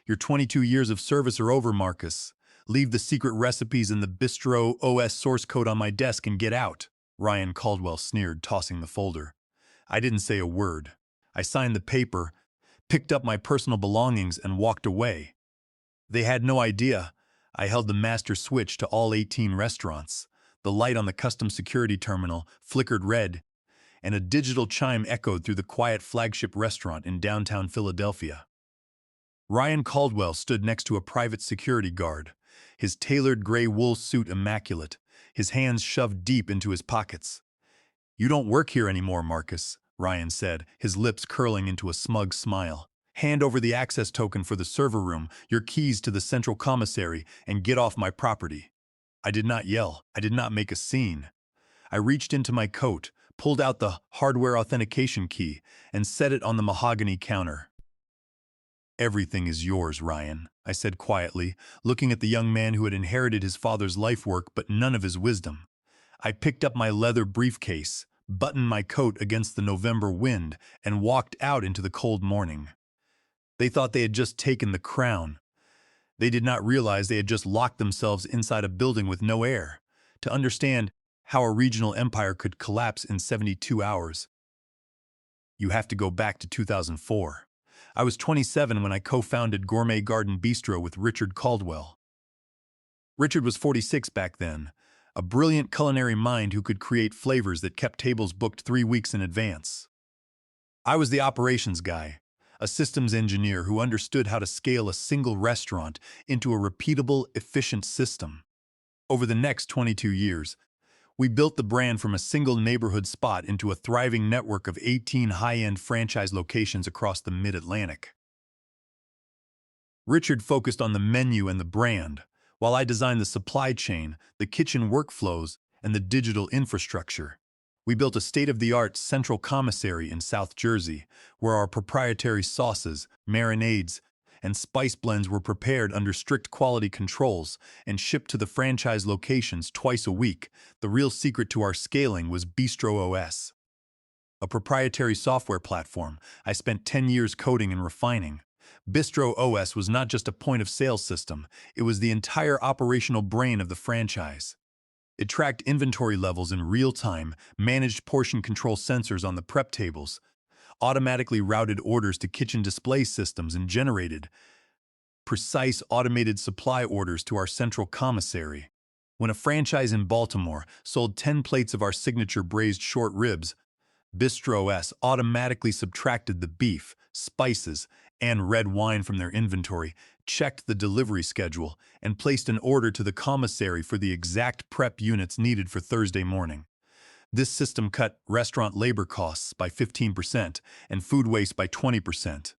Your 22 years of service are over, Marcus. Leave the secret recipes and the Bistro OS source code on my desk and get out, Ryan Caldwell sneered, tossing the folder. I didn't say a word. I signed the paper, picked up my personal belongings, and walked away. They had no idea. I held the master switch to all 18 restaurants. The light on the custom security terminal flickered red, and a digital chime echoed through the quiet flagship restaurant in downtown Philadelphia. Ryan Caldwell stood next to a private security guard, his tailored gray wool suit immaculate, his hands shoved deep into his pockets. "You don't work here anymore, Marcus," Ryan said, his lips curling into a smug smile. "Hand over the access token for the server room, your keys to the central commissary, and get off my property." I did not yell. I did not make a scene. I reached into my coat, pulled out the hardware authentication key, and set it on the mahogany counter. "Everything is yours, Ryan," I said quietly, looking at the young man who had inherited his father's life work but none of his wisdom. I picked up my leather briefcase, buttoned my coat against the November wind, and walked out into the cold morning. They thought they had just taken the crown. They did not realize they had just locked themselves inside a building with no air. To understand how a regional empire could collapse in 72 hours, you have to go back to 2004. I was 27 when I co-founded Gourmet Garden Bistro with Richard Caldwell. Richard was 46 back then, a brilliant culinary mind who could create flavors that kept tables booked 3 weeks in advance. I was the operations guy, a systems engineer who understood how to scale a single restaurant into a repeatable, efficient system. Over the next 22 years, we built the brand from a single neighborhood spot into a thriving network of 18 high-end franchise locations across the Mid-Atlantic. Richard focused on the menu and the brand, while I designed the supply chain, the kitchen workflows, and the digital infrastructure. We built a state-of-the-art central commissary in South Jersey, where our proprietary sauces, marinades, and spice blends were prepared under strict quality controls and shipped to the franchise locations twice a week. The real secret to our scaling was Bistro OS, a proprietary software platform I spent 10 years coding and refining. Bistro OS was not just a point-of-sale system, it was the entire operational brain of the franchise. It tracked inventory levels in real time, managed portion control sensors on the prep tables, automatically routed orders to kitchen display systems, and generated precise automated supply orders to our central commissary. When a franchise in Baltimore sold 10 plates of our signature braised short ribs, Bistro OS automatically subtracted the beef, spices, and red wine from their inventory, checked the delivery schedule, and placed an order to the commissary for the exact prep units needed for Thursday morning. This system cut restaurant labor costs by 15% and food waste by 20%.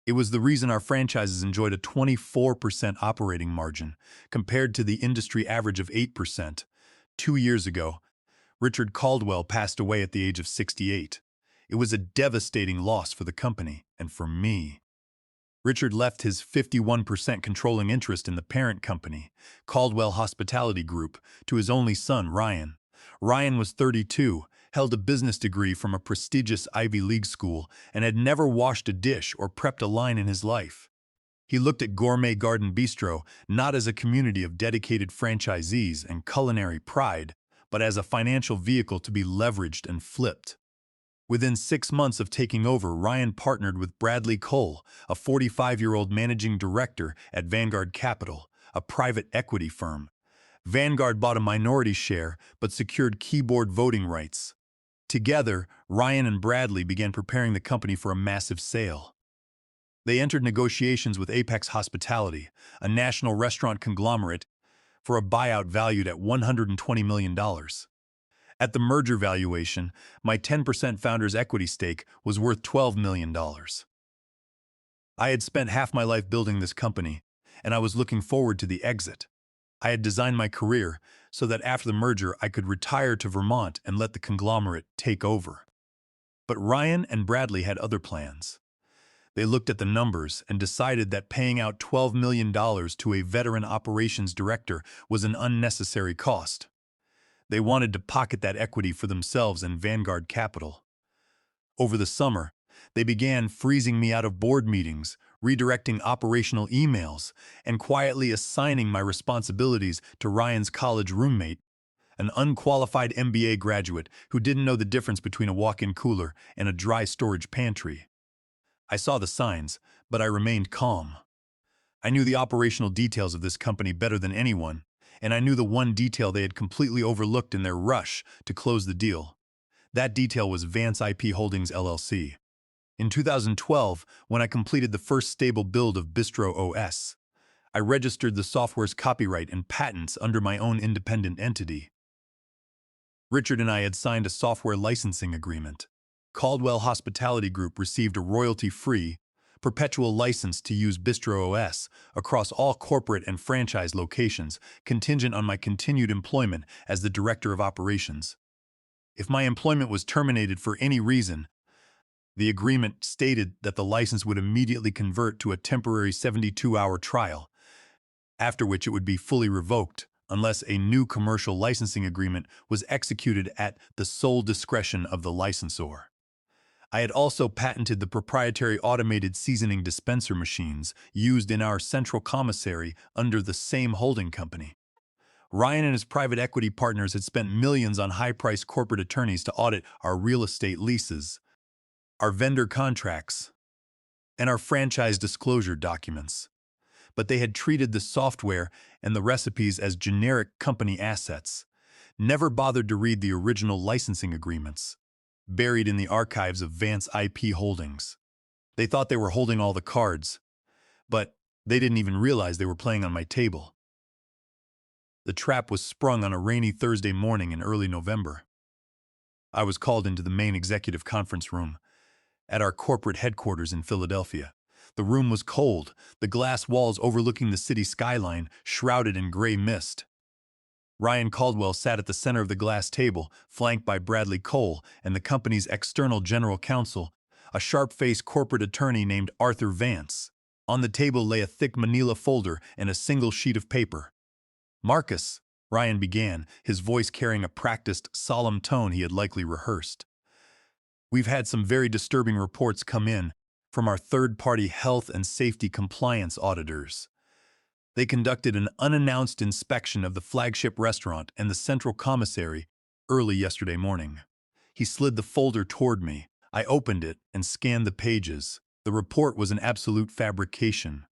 It was the reason our franchises enjoyed a 24% operating margin, compared to the industry average of 8%. 2 years ago, Richard Caldwell passed away at the age of 68. It was a devastating loss for the company and for me. Richard left his 51% controlling interest in the parent company, Caldwell Hospitality Group, to his only son, Ryan. Ryan was 32, held a business degree from a prestigious Ivy League school, and had never washed a dish or prepped a line in his life. He looked at Gourmet Garden Bistro not as a community of dedicated franchisees and culinary pride, but as a financial vehicle to be leveraged and flipped. Within 6 months of taking over, Ryan partnered with Bradley Cole, a 45-year-old managing director at Vanguard Capital, a private equity firm. Vanguard bought a minority share but secured keyboard voting rights. Together, Ryan and Bradley began preparing the company for a massive sale. They entered negotiations with Apex Hospitality, a national restaurant conglomerate, for a buyout valued at $120 million. At the merger valuation, my 10% founder's equity stake was worth $12 million. I had spent half my life building this company, and I was looking forward to the exit. I had designed my career so that after the merger I could retire to Vermont and let the conglomerate take over. But Ryan and Bradley had other plans. They looked at the numbers and decided that paying out $12 million to a veteran operations director was an unnecessary cost. They wanted to pocket that equity for themselves and Vanguard Capital. Over the summer, they began freezing me out of board meetings, redirecting operational emails, and quietly assigning my responsibilities to Ryan's college roommate, an unqualified MBA graduate who didn't know the difference between a walk-in cooler and a dry storage pantry. I saw the signs, but I remained calm. I knew the operational details of this company better than anyone, and I knew the one detail they had completely overlooked in their rush to close the deal. That detail was Vance IP Holdings LLC. In 2012, when I completed the first stable build of Bistro OS, I registered the software's copyright and patents under my own independent entity. Richard and I had signed a software licensing agreement. Caldwell Hospitality Group received a royalty-free, perpetual license to use Bistro OS across all corporate and franchise locations, contingent on my continued employment as the Director of Operations. If my employment was terminated for any reason, the agreement stated that the license would immediately convert to a temporary 72-hour trial, after which it would be fully revoked unless a new commercial licensing agreement was executed at the sole discretion of the licensor. I had also patented the proprietary automated seasoning dispenser machines used in our central commissary under the same holding company. Ryan and his private equity partners had spent millions on high-priced corporate attorneys to audit our real estate leases, our vendor contracts, and our franchise disclosure documents. But they had treated the software and the recipes as generic company assets, never bothered to read the original licensing agreements, buried in the archives of Vance IP Holdings. They thought they were holding all the cards, but they didn't even realize they were playing on my table. The trap was sprung on a rainy Thursday morning in early November. I was called into the main executive conference room at our corporate headquarters in Philadelphia. The room was cold, the glass walls overlooking the city skyline shrouded in gray mist. Ryan Caldwell sat at the center of the glass table, flanked by Bradley Cole and the company's external general counsel, a sharp-faced corporate attorney named Arthur Vance. On the table lay a thick manila folder and a single sheet of paper. "Marcus," Ryan began, his voice carrying a practiced, solemn tone he had likely rehearsed. "We've had some very disturbing reports come in from our third-party health and safety compliance auditors. They conducted an unannounced inspection of the flagship restaurant and the central commissary early yesterday morning." He slid the folder toward me. I opened it and scanned the pages. The report was an absolute fabrication.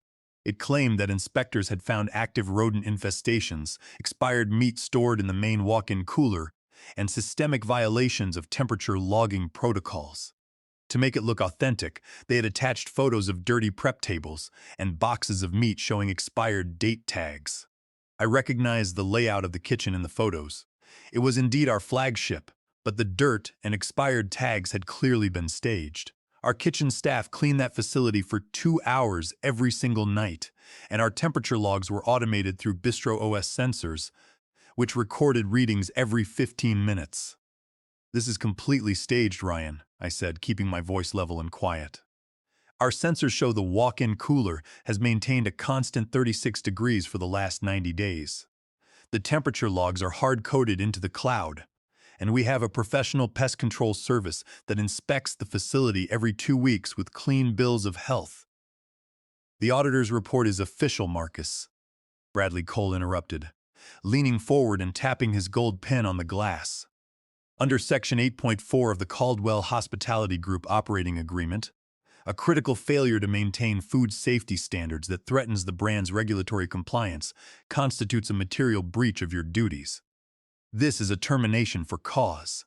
It claimed that inspectors had found active rodent infestations, expired meat stored in the main walk-in cooler, and systemic violations of temperature logging protocols. To make it look authentic, they had attached photos of dirty prep tables and boxes of meat showing expired date tags. I recognized the layout of the kitchen in the photos. It was indeed our flagship, but the dirt and expired tags had clearly been staged. Our kitchen staff cleaned that facility for 2 hours every single night, and our temperature logs were automated through Bistro OS sensors, which recorded readings every 15 minutes. "This is completely staged, Ryan," I said, keeping my voice level and quiet. "Our sensors show the walk-in cooler has maintained a constant 36 degrees for the last 90 days. The temperature logs are hard-coded into the cloud, and we have a professional pest control service that inspects the facility every 2 weeks with clean bills of health." "The auditor's report is official, Marcus," Bradley Cole interrupted, leaning forward and tapping his gold pen on the glass. "Under Section 8.4 of the Caldwell Hospitality Group Operating Agreement, a critical failure to maintain food safety standards that threatens the brand's regulatory compliance constitutes a material breach of your duties. This is a termination for cause."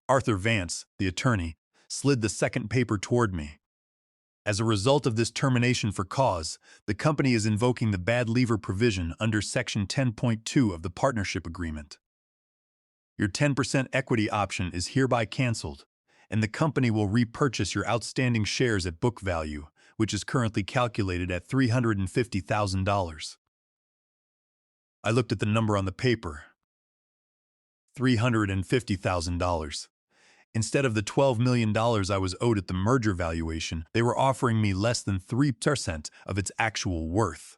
Arthur Vance, the attorney, slid the second paper toward me. "As a result of this termination for cause, the company is invoking the bad lever provision under Section 10.2 of the Partnership Agreement. Your 10% equity option is hereby canceled, and the company will repurchase your outstanding shares at book value, which is currently calculated at $350,000. I looked at the number on the paper. $350,000. Instead of the $12 million I was owed at the merger valuation, they were offering me less than 3% of its actual worth.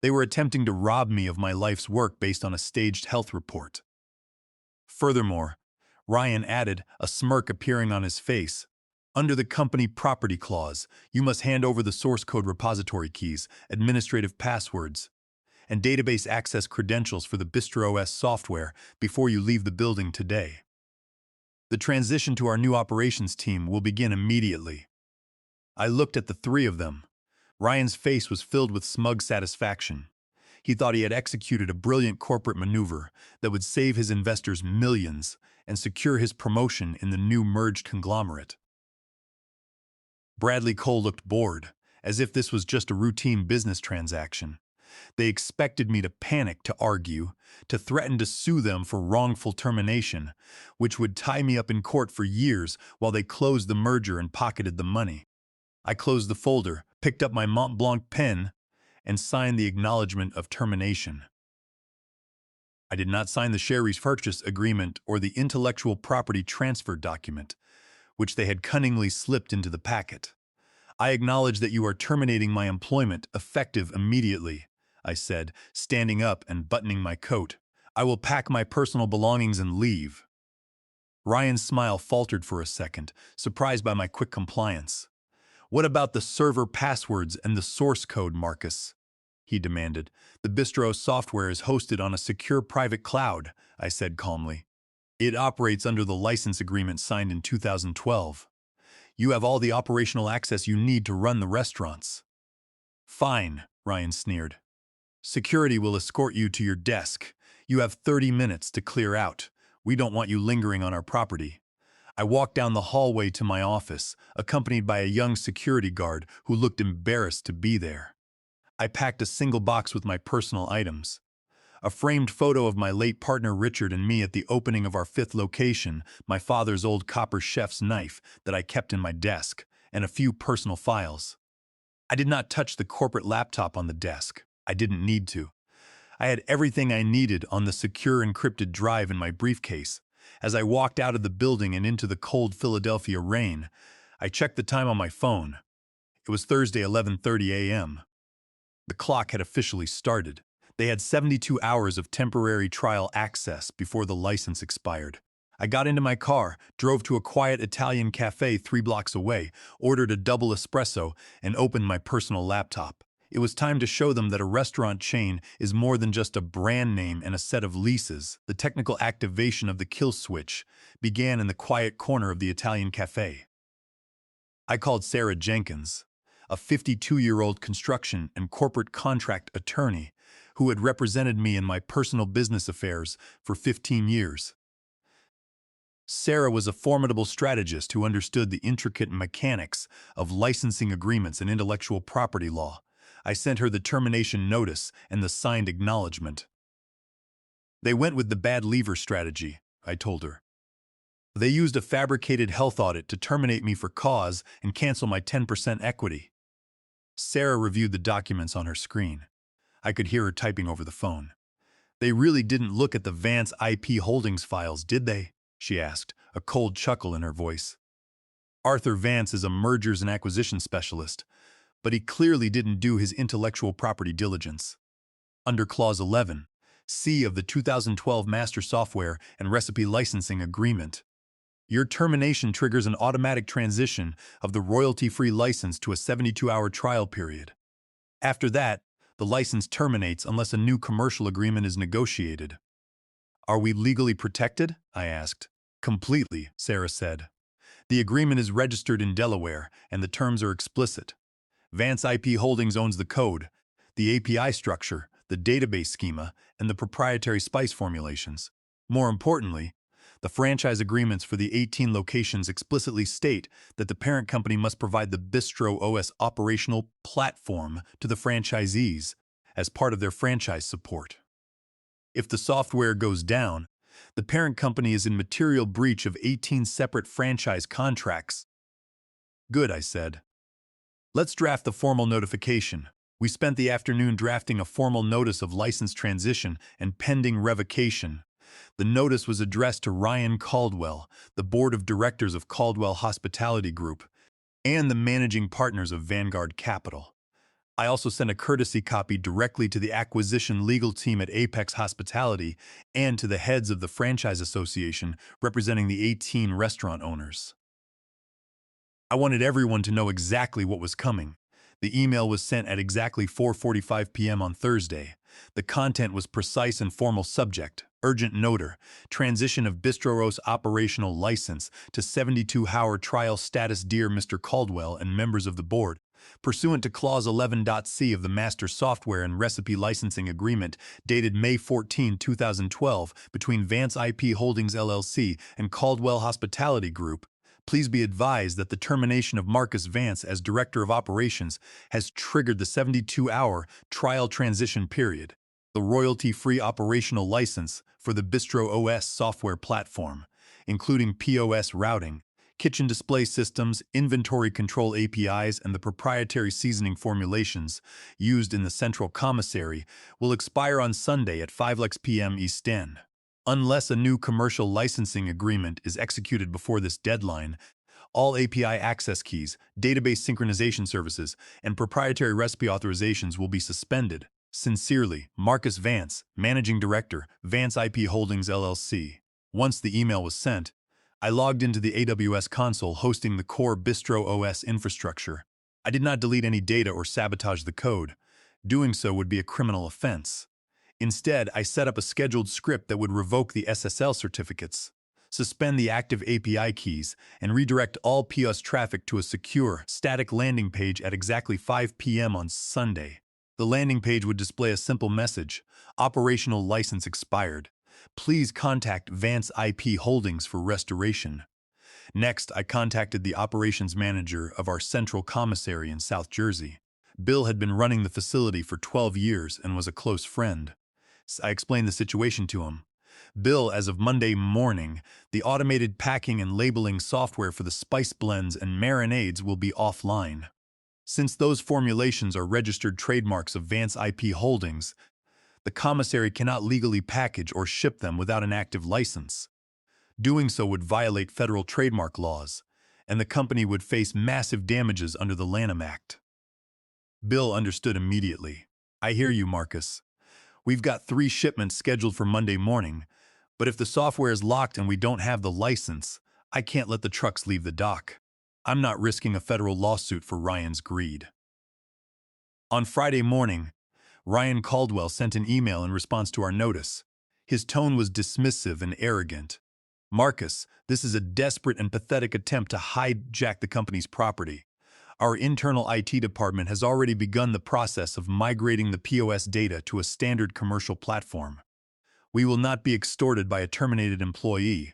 They were attempting to rob me of my life's work based on a staged health report. Furthermore, Ryan added, a smirk appearing on his face, Under the company property clause, you must hand over the source code repository keys, administrative passwords, and database access credentials for the Bistro OS software before you leave the building today. The transition to our new operations team will begin immediately. I looked at the three of them. Ryan's face was filled with smug satisfaction. He thought he had executed a brilliant corporate maneuver that would save his investors millions and secure his promotion in the new merged conglomerate. Bradley Cole looked bored, as if this was just a routine business transaction. They expected me to panic, to argue, to threaten to sue them for wrongful termination, which would tie me up in court for years while they closed the merger and pocketed the money. I closed the folder, picked up my Mont Blanc pen, and signed the acknowledgement of termination. I did not sign the share repurchase agreement or the intellectual property transfer document, which they had cunningly slipped into the packet. I acknowledge that you are terminating my employment effective immediately, I said, standing up and buttoning my coat. I will pack my personal belongings and leave. Ryan's smile faltered for a second, surprised by my quick compliance. What about the server passwords and the source code, Marcus? He demanded. The Bistro software is hosted on a secure private cloud, I said calmly. It operates under the license agreement signed in 2012. You have all the operational access you need to run the restaurants. Fine, Ryan sneered. Security will escort you to your desk. You have 30 minutes to clear out. We don't want you lingering on our property. I walked down the hallway to my office, accompanied by a young security guard who looked embarrassed to be there. I packed a single box with my personal items. A framed photo of my late partner Richard and me at the opening of our 5th location, my father's old copper chef's knife that I kept in my desk, and a few personal files. I did not touch the corporate laptop on the desk. I didn't need to. I had everything I needed on the secure encrypted drive in my briefcase. As I walked out of the building and into the cold Philadelphia rain, I checked the time on my phone. It was Thursday, 11:30 a.m. The clock had officially started. They had 72 hours of temporary trial access before the license expired. I got into my car, drove to a quiet Italian cafe 3 blocks away, ordered a double espresso, and opened my personal laptop. It was time to show them that a restaurant chain is more than just a brand name and a set of leases. The technical activation of the kill switch began in the quiet corner of the Italian cafe. I called Sarah Jenkins, a 52-year-old construction and corporate contract attorney who had represented me in my personal business affairs for 15 years. Sarah was a formidable strategist who understood the intricate mechanics of licensing agreements and intellectual property law. I sent her the termination notice and the signed acknowledgement. They went with the bad lever strategy, I told her. They used a fabricated health audit to terminate me for cause and cancel my 10% equity. Sarah reviewed the documents on her screen. I could hear her typing over the phone. They really didn't look at the Vance IP Holdings files, did they? She asked, a cold chuckle in her voice. Arthur Vance is a mergers and acquisitions specialist, but he clearly didn't do his intellectual property diligence. Under Clause 11(c) of the 2012 Master Software and Recipe Licensing Agreement, your termination triggers an automatic transition of the royalty-free license to a 72-hour trial period. After that, the license terminates unless a new commercial agreement is negotiated. Are we legally protected? I asked. Completely, Sarah said. The agreement is registered in Delaware, and the terms are explicit. Vance IP Holdings owns the code, the API structure, the database schema, and the proprietary spice formulations. More importantly, the franchise agreements for the 18 locations explicitly state that the parent company must provide the Bistro OS operational platform to the franchisees as part of their franchise support. If the software goes down, the parent company is in material breach of 18 separate franchise contracts. Good, I said. Let's draft the formal notification. We spent the afternoon drafting a formal notice of license transition and pending revocation. The notice was addressed to Ryan Caldwell, the board of directors of Caldwell Hospitality Group, and the managing partners of Vanguard Capital. I also sent a courtesy copy directly to the acquisition legal team at Apex Hospitality and to the heads of the franchise association representing the 18 restaurant owners. I wanted everyone to know exactly what was coming. The email was sent at exactly 4:45 p.m. on Thursday. The content was precise and formal: subject, urgent noter, transition of Bistro's operational license to 72-hour trial status. Dear Mr. Caldwell and members of the board, pursuant to Clause 11.c of the Master Software and Recipe Licensing Agreement dated May 14, 2012, between Vance IP Holdings LLC and Caldwell Hospitality Group, please be advised that the termination of Marcus Vance as Director of Operations has triggered the 72-hour trial transition period. The royalty-free operational license for the Bistro OS software platform, including POS routing, kitchen display systems, inventory control APIs, and the proprietary seasoning formulations used in the central commissary, will expire on Sunday at 5 p.m. Eastern. Unless a new commercial licensing agreement is executed before this deadline, all API access keys, database synchronization services, and proprietary recipe authorizations will be suspended. Sincerely, Marcus Vance, Managing Director, Vance IP Holdings LLC. Once the email was sent, I logged into the AWS console hosting the core Bistro OS infrastructure. I did not delete any data or sabotage the code. Doing so would be a criminal offense. Instead, I set up a scheduled script that would revoke the SSL certificates, suspend the active API keys, and redirect all POS traffic to a secure, static landing page at exactly 5 p.m. on Sunday. The landing page would display a simple message: operational license expired. Please contact Vance IP Holdings for restoration. Next, I contacted the operations manager of our central commissary in South Jersey. Bill had been running the facility for 12 years and was a close friend. I explained the situation to him. Bill, as of Monday morning, the automated packing and labeling software for the spice blends and marinades will be offline. Since those formulations are registered trademarks of Vance IP Holdings, the commissary cannot legally package or ship them without an active license. Doing so would violate federal trademark laws, and the company would face massive damages under the Lanham Act. Bill understood immediately. I hear you, Marcus. We've got 3 shipments scheduled for Monday morning, but if the software is locked and we don't have the license, I can't let the trucks leave the dock. I'm not risking a federal lawsuit for Ryan's greed. On Friday morning, Ryan Caldwell sent an email in response to our notice. His tone was dismissive and arrogant. Marcus, this is a desperate and pathetic attempt to hijack the company's property. Our internal IT department has already begun the process of migrating the POS data to a standard commercial platform. We will not be extorted by a terminated employee.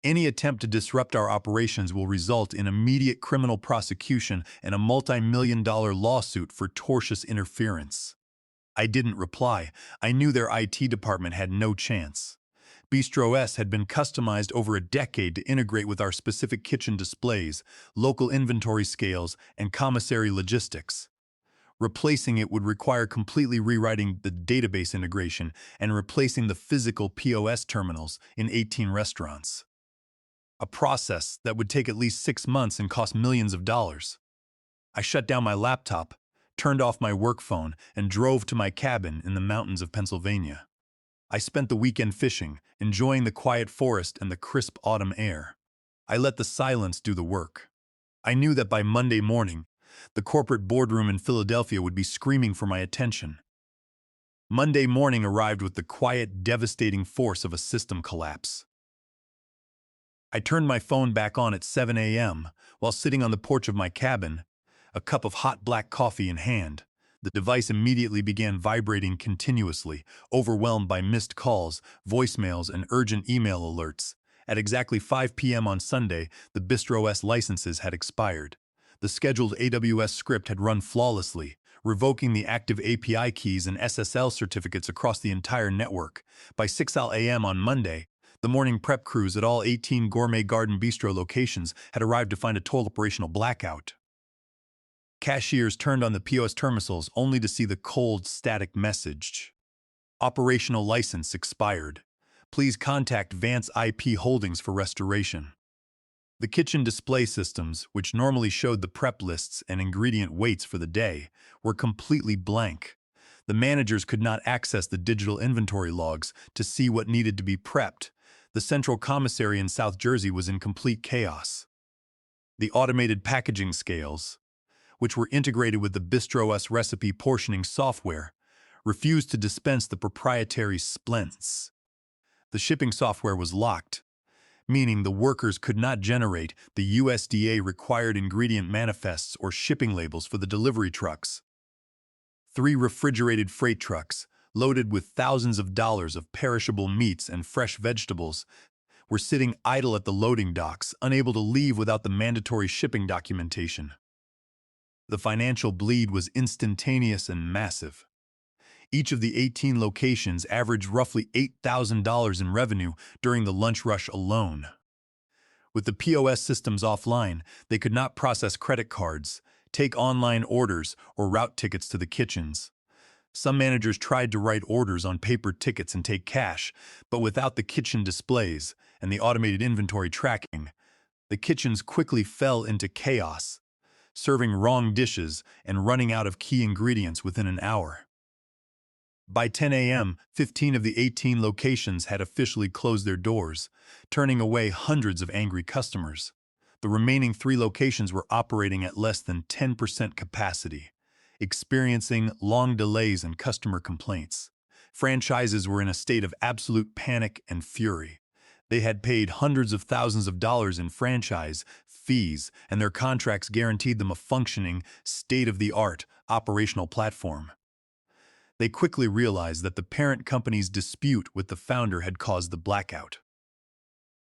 Any attempt to disrupt our operations will result in immediate criminal prosecution and a multi-million-dollar lawsuit for tortious interference. I didn't reply. I knew their IT department had no chance. Bistro S had been customized over a decade to integrate with our specific kitchen displays, local inventory scales, and commissary logistics. Replacing it would require completely rewriting the database integration and replacing the physical POS terminals in 18 restaurants. A process that would take at least 6 months and cost millions of dollars. I shut down my laptop, turned off my work phone, and drove to my cabin in the mountains of Pennsylvania. I spent the weekend fishing, enjoying the quiet forest and the crisp autumn air. I let the silence do the work. I knew that by Monday morning, the corporate boardroom in Philadelphia would be screaming for my attention. Monday morning arrived with the quiet, devastating force of a system collapse. I turned my phone back on at 7 a.m. while sitting on the porch of my cabin, a cup of hot black coffee in hand. The device immediately began vibrating continuously, overwhelmed by missed calls, voicemails, and urgent email alerts. At exactly 5 p.m. on Sunday, the Bistro S licenses had expired. The scheduled AWS script had run flawlessly, revoking the active API keys and SSL certificates across the entire network. By 6 a.m. on Monday, the morning prep crews at all 18 Gourmet Garden Bistro locations had arrived to find a total operational blackout. Cashiers turned on the POS terminals only to see the cold, static message: operational license expired. Please contact Vance IP Holdings for restoration. The kitchen display systems, which normally showed the prep lists and ingredient weights for the day, were completely blank. The managers could not access the digital inventory logs to see what needed to be prepped. The central commissary in South Jersey was in complete chaos. The automated packaging scales, which were integrated with the BistroOS recipe portioning software, refused to dispense the proprietary splints. The shipping software was locked, meaning the workers could not generate the USDA-required ingredient manifests or shipping labels for the delivery trucks. 3 refrigerated freight trucks, loaded with thousands of dollars of perishable meats and fresh vegetables, were sitting idle at the loading docks, unable to leave without the mandatory shipping documentation. The financial bleed was instantaneous and massive. Each of the 18 locations averaged roughly $8,000 in revenue during the lunch rush alone. With the POS systems offline, they could not process credit cards, take online orders, or route tickets to the kitchens. Some managers tried to write orders on paper tickets and take cash, but without the kitchen displays and the automated inventory tracking, the kitchens quickly fell into chaos, serving wrong dishes and running out of key ingredients within an hour. By 10 a.m., 15 of the 18 locations had officially closed their doors, turning away hundreds of angry customers. The remaining 3 locations were operating at less than 10% capacity, experiencing long delays and customer complaints. Franchises were in a state of absolute panic and fury. They had paid hundreds of thousands of dollars in franchise fees, and their contracts guaranteed them a functioning, state-of-the-art operational platform. They quickly realized that the parent company's dispute with the founder had caused the blackout.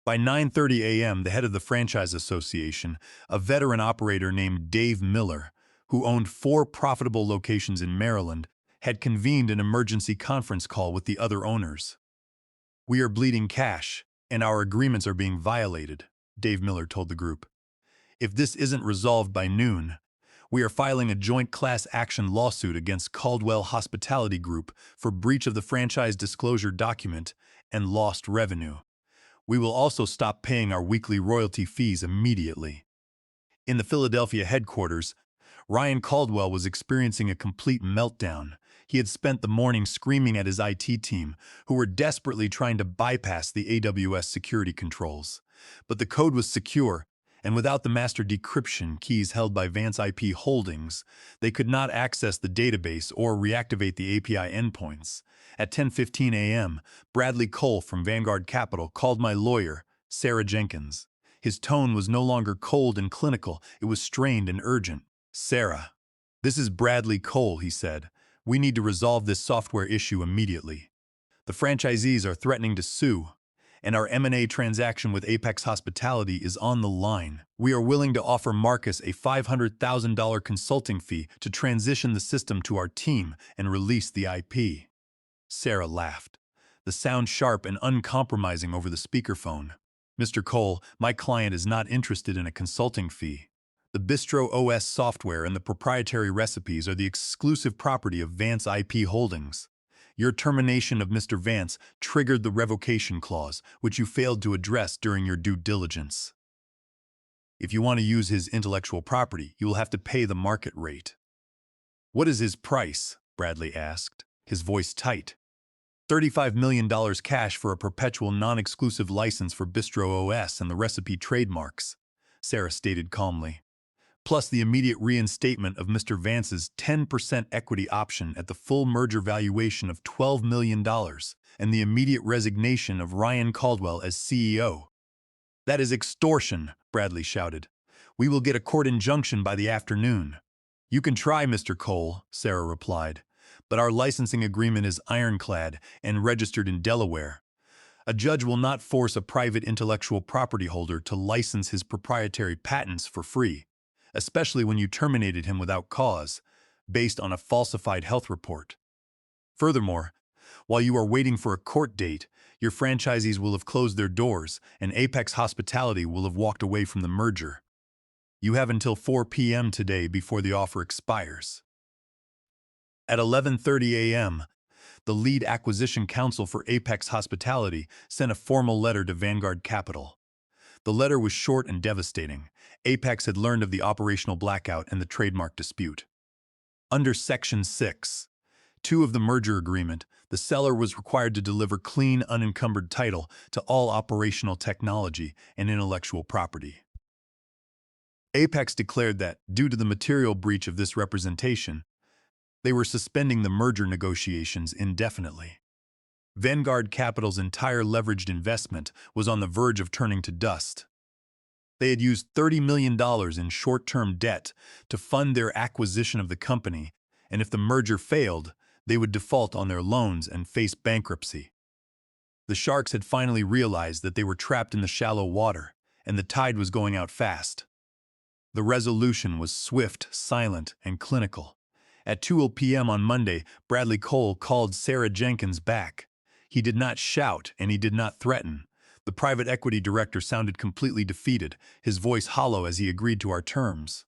By 9:30 a.m., the head of the Franchise Association, a veteran operator named Dave Miller, who owned 4 profitable locations in Maryland, had convened an emergency conference call with the other owners. "We are bleeding cash, and our agreements are being violated," Dave Miller told the group. "If this isn't resolved by noon, we are filing a joint class action lawsuit against Caldwell Hospitality Group for breach of the franchise disclosure document and lost revenue. We will also stop paying our weekly royalty fees immediately." In the Philadelphia headquarters, Ryan Caldwell was experiencing a complete meltdown. He had spent the morning screaming at his IT team, who were desperately trying to bypass the AWS security controls. But the code was secure, and without the master decryption keys held by Vance IP Holdings, they could not access the database or reactivate the API endpoints. At 10:15 a.m., Bradley Cole from Vanguard Capital called my lawyer, Sarah Jenkins. His tone was no longer cold and clinical, it was strained and urgent. "Sarah, this is Bradley Cole," he said. "We need to resolve this software issue immediately. The franchisees are threatening to sue, and our M&A transaction with Apex Hospitality is on the line. We are willing to offer Marcus a $500,000 consulting fee to transition the system to our team and release the IP." Sarah laughed, the sound sharp and uncompromising over the speakerphone. "Mr. Cole, my client is not interested in a consulting fee. The BistroOS software and the proprietary recipes are the exclusive property of Vance IP Holdings. Your termination of Mr. Vance triggered the revocation clause, which you failed to address during your due diligence. If you want to use his intellectual property, you will have to pay the market rate." "What is his price?" Bradley asked, his voice tight. $35 million cash for a perpetual non-exclusive license for BistroOS and the recipe trademarks," Sarah stated calmly, "plus the immediate reinstatement of Mr. Vance's 10% equity option at the full merger valuation of $12 million and the immediate resignation of Ryan Caldwell as CEO." "That is extortion," Bradley shouted. "We will get a court injunction by the afternoon." "You can try, Mr. Cole," Sarah replied, "but our licensing agreement is ironclad and registered in Delaware. A judge will not force a private intellectual property holder to license his proprietary patents for free, especially when you terminated him without cause, based on a falsified health report. Furthermore, while you are waiting for a court date, your franchisees will have closed their doors and Apex Hospitality will have walked away from the merger. You have until 4 p.m. today before the offer expires." At 11:30 a.m., the lead acquisition counsel for Apex Hospitality sent a formal letter to Vanguard Capital. The letter was short and devastating. Apex had learned of the operational blackout and the trademark dispute. Under Section 6(2) of the merger agreement, the seller was required to deliver clean, unencumbered title to all operational technology and intellectual property. Apex declared that, due to the material breach of this representation, they were suspending the merger negotiations indefinitely. Vanguard Capital's entire leveraged investment was on the verge of turning to dust. They had used $30 million in short-term debt to fund their acquisition of the company, and if the merger failed, they would default on their loans and face bankruptcy. The sharks had finally realized that they were trapped in the shallow water, and the tide was going out fast. The resolution was swift, silent, and clinical. At 2 p.m. on Monday, Bradley Cole called Sarah Jenkins back. He did not shout, and he did not threaten. The private equity director sounded completely defeated, his voice hollow as he agreed to our terms.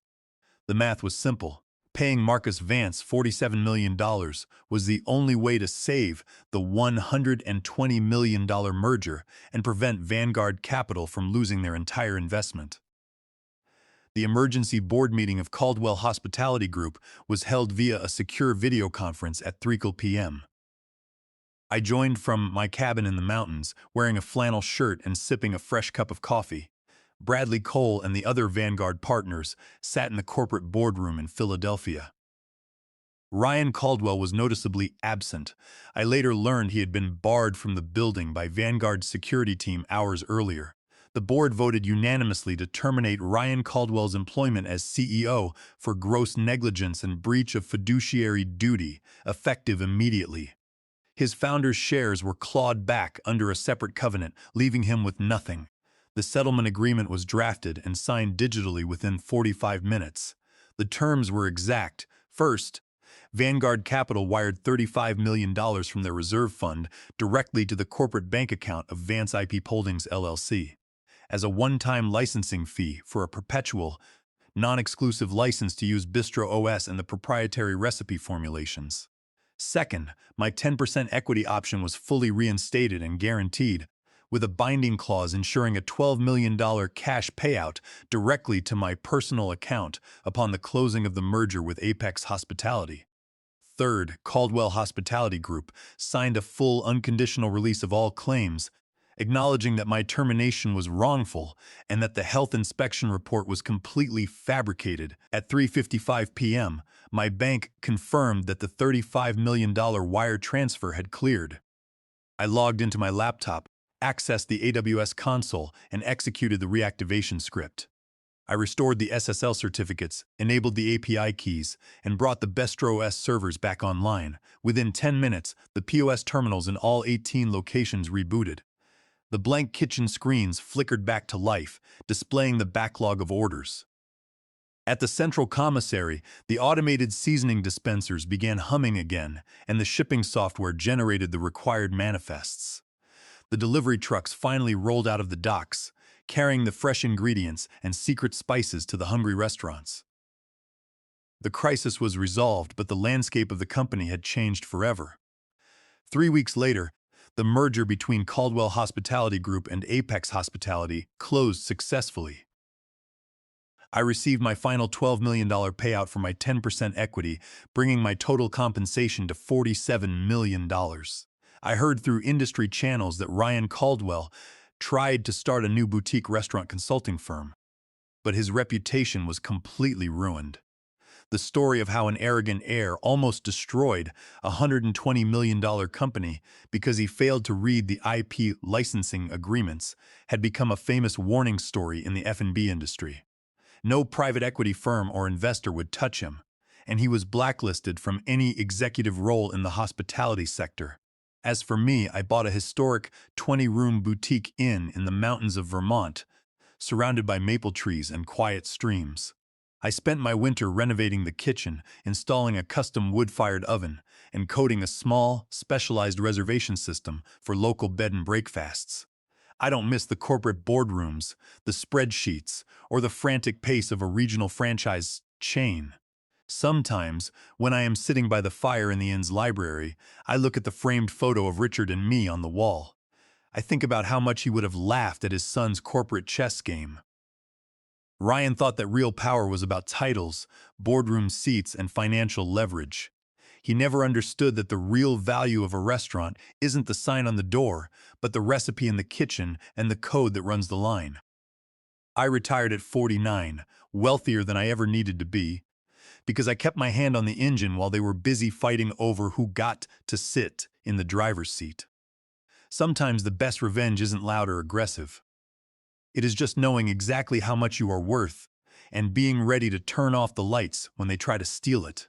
The math was simple. Paying Marcus Vance $47 million was the only way to save the $120 million merger and prevent Vanguard Capital from losing their entire investment. The emergency board meeting of Caldwell Hospitality Group was held via a secure video conference at 3 p.m. I joined from my cabin in the mountains, wearing a flannel shirt and sipping a fresh cup of coffee. Bradley Cole and the other Vanguard partners sat in the corporate boardroom in Philadelphia. Ryan Caldwell was noticeably absent. I later learned he had been barred from the building by Vanguard's security team hours earlier. The board voted unanimously to terminate Ryan Caldwell's employment as CEO for gross negligence and breach of fiduciary duty, effective immediately. His founder's shares were clawed back under a separate covenant, leaving him with nothing. The settlement agreement was drafted and signed digitally within 45 minutes. The terms were exact. First, Vanguard Capital wired $35 million from their reserve fund directly to the corporate bank account of Vance IP Holdings LLC as a one-time licensing fee for a perpetual, non-exclusive license to use Bistro OS and the proprietary recipe formulations. Second, my 10% equity option was fully reinstated and guaranteed, with a binding clause ensuring a $12 million cash payout directly to my personal account upon the closing of the merger with Apex Hospitality. Third, Caldwell Hospitality Group signed a full unconditional release of all claims, acknowledging that my termination was wrongful and that the health inspection report was completely fabricated. At 3:55 p.m., my bank confirmed that the $35 million wire transfer had cleared. I logged into my laptop, accessed the AWS console, and executed the reactivation script. I restored the SSL certificates, enabled the API keys, and brought the Bistro OS servers back online. Within 10 minutes, the POS terminals in all 18 locations rebooted. The blank kitchen screens flickered back to life, displaying the backlog of orders. At the central commissary, the automated seasoning dispensers began humming again, and the shipping software generated the required manifests. The delivery trucks finally rolled out of the docks, carrying the fresh ingredients and secret spices to the hungry restaurants. The crisis was resolved, but the landscape of the company had changed forever. 3 weeks later, the merger between Caldwell Hospitality Group and Apex Hospitality closed successfully. I received my final $12 million payout for my 10% equity, bringing my total compensation to $47 million. I heard through industry channels that Ryan Caldwell tried to start a new boutique restaurant consulting firm, but his reputation was completely ruined. The story of how an arrogant heir almost destroyed a $120 million company because he failed to read the IP licensing agreements had become a famous warning story in the F&B industry. No private equity firm or investor would touch him, and he was blacklisted from any executive role in the hospitality sector. As for me, I bought a historic 20-room boutique inn in the mountains of Vermont, surrounded by maple trees and quiet streams. I spent my winter renovating the kitchen, installing a custom wood-fired oven, and coding a small, specialized reservation system for local bed and breakfasts. I don't miss the corporate boardrooms, the spreadsheets, or the frantic pace of a regional franchise chain. Sometimes, when I am sitting by the fire in the inn's library, I look at the framed photo of Richard and me on the wall. I think about how much he would have laughed at his son's corporate chess game. Ryan thought that real power was about titles, boardroom seats, and financial leverage. He never understood that the real value of a restaurant isn't the sign on the door, but the recipe in the kitchen and the code that runs the line. I retired at 49, wealthier than I ever needed to be, because I kept my hand on the engine while they were busy fighting over who got to sit in the driver's seat. Sometimes the best revenge isn't loud or aggressive. It is just knowing exactly how much you are worth and being ready to turn off the lights when they try to steal it.